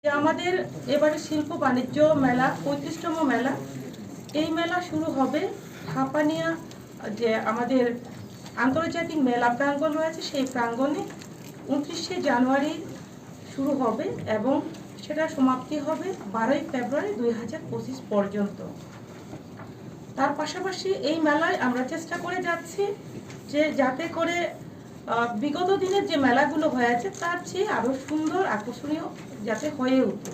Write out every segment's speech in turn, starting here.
যে আমাদের এবারে শিল্প বাণিজ্য মেলা ৩৫তম মেলা। এই মেলা শুরু হবে হাপানিয়া যে আমাদের আন্তর্জাতিক মেলা প্রাঙ্গণ রয়েছে, সেই প্রাঙ্গণে ২৯শে জানুয়ারি শুরু হবে এবং সেটা সমাপ্তি হবে ১২ই ফেব্রুয়ারি ২০২৫ পর্যন্ত। তার পাশাপাশি এই মেলায় আমরা চেষ্টা করে যাচ্ছি যে যাতে করে বিগত দিনের যে মেলাগুলো হয়েছে তার চেয়ে আরও সুন্দর আকর্ষণীয় যাতে হয়ে ওঠে।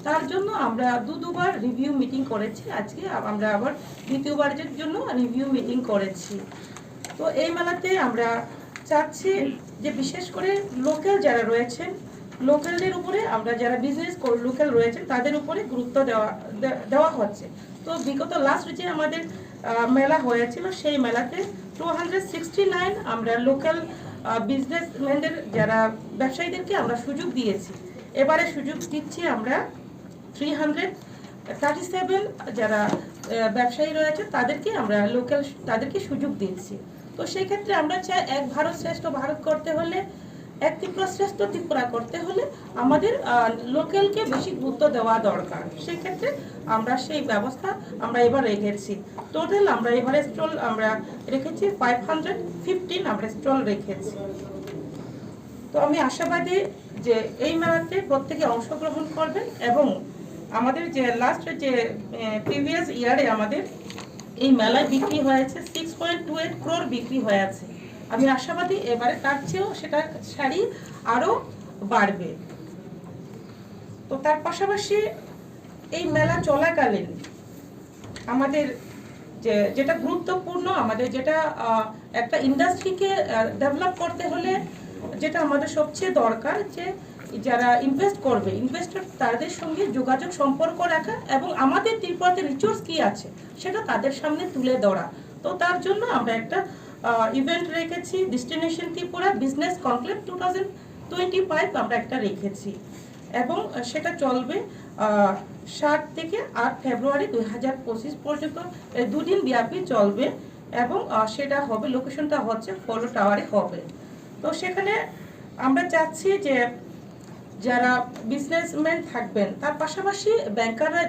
তার জন্য আমরা দুবার রিভিউ মিটিং করেছি। আজকে আমরা আবার দ্বিতীয়বারের জন্য রিভিউ মিটিং করেছি। তো এই মেলাতে আমরা চাচ্ছি যে বিশেষ করে লোকাল যারা রয়েছেন, লোকালদের উপরে আমরা যারা বিজনেস লোকাল রয়েছেন তাদের উপরে গুরুত্ব দেওয়া হচ্ছে। তো বিগত লাস্ট যে আমাদের মেলা হয়েছিল সেই মেলাতে 269 আমরা লোকাল বিজনেসম্যানদের যারা ব্যবসায়ীদেরকে আমরা সুযোগ দিয়েছি। এবারে সুযোগ দিচ্ছি আমরা 337 যারা ব্যবসায়ী রয়েছে তাদেরকে আমরা তাদেরকে সুযোগ দিচ্ছি। তো সেই ক্ষেত্রে আমরা চাই এক ভারত শ্রেষ্ঠ ভারত করতে হলে, এক ত্রিপুরা শ্রেষ্ঠ ত্রিপুরা করতে হলে আমাদের লোকালকে বেশি গুরুত্ব দেওয়া দরকার। সেই ক্ষেত্রে আমরা সেই ব্যবস্থা আমরা এবার রেখেছি। টোটাল আমরা এবারে স্টল আমরা রেখেছি 515 আমরা স্টল রেখেছি। তো আমি আশাবাদী যে এই মেলাতে প্রত্যেকে অংশগ্রহণ করবেন এবং আমাদের যে লাস্ট যে প্রিভিয়াস ইয়ারে আমাদের এই মেলায় বিক্রি হয়েছে 6.28 crore বিক্রি হয়েছে। আমি আশাবাদী এবারে তার চেয়েও সেটা শাড়ি আরো বাড়বে। তো তার পাশাপাশি এই মেলা চলাকালীন আমাদের যেটা গুরুত্বপূর্ণ, আমাদের যেটা একটা ইন্ডাস্ট্রিকে ডেভেলপ করতে হলে যেটা আমাদের সবচেয়ে দরকার যে যারা ইনভেস্ট করবে, ইনভেস্টর তাদের সঙ্গে যোগাযোগ সম্পর্ক রাখা এবং আমাদের ত্রিপুরাতে রিসোর্স কি আছে সেটা তাদের সামনে তুলে ধরা। তো তার জন্য আমরা একটা ইভেন্ট রেখেছি, ডেস্টিনেশন ত্রিপুরা বিজনেস কনক্লেভ 2025 আমরা একটা রেখেছি এবং সেটা চলবে 7 থেকে 8 ফেব্রুয়ারি 2025 পর্যন্ত। দুদিন ব্যাপী চলবে এবং সেটা হবে, লোকেশনটা হচ্ছে ফলো টাওয়ারে হবে। তো সেখানে আমরা চাচ্ছি যে যারা বিজনেসম্যান থাকবেন তার পাশাপাশি ব্যাংকাররা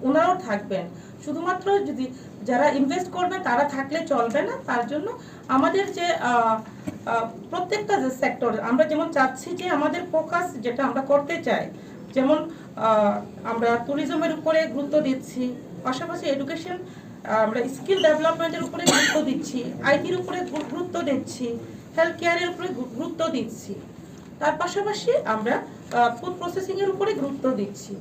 ওনারাও থাকবেন। শুধুমাত্র যদি যারা ইনভেস্ট করবেন তারা থাকলে চলবে না। তার জন্য আমাদের যে প্রত্যেকটা যে সেক্টর আমরা যেমন চাচ্ছি যে আমাদের ফোকাস যেটা আমরা করতে চাই, যেমন আমরা ট্যুরিজমের উপরে গুরুত্ব দিচ্ছি, পাশাপাশি এডুকেশন আমরা স্কিল ডেভেলপমেন্টের উপরে গুরুত্ব দিচ্ছি, আইটির উপরে গুরুত্ব দিচ্ছি, হেলথ কেয়ারের উপরে গুরুত্ব দিচ্ছি, তার পাশাপাশি আমরা ফুড প্রসেসিং এর উপরে গুরুত্ব দিচ্ছি।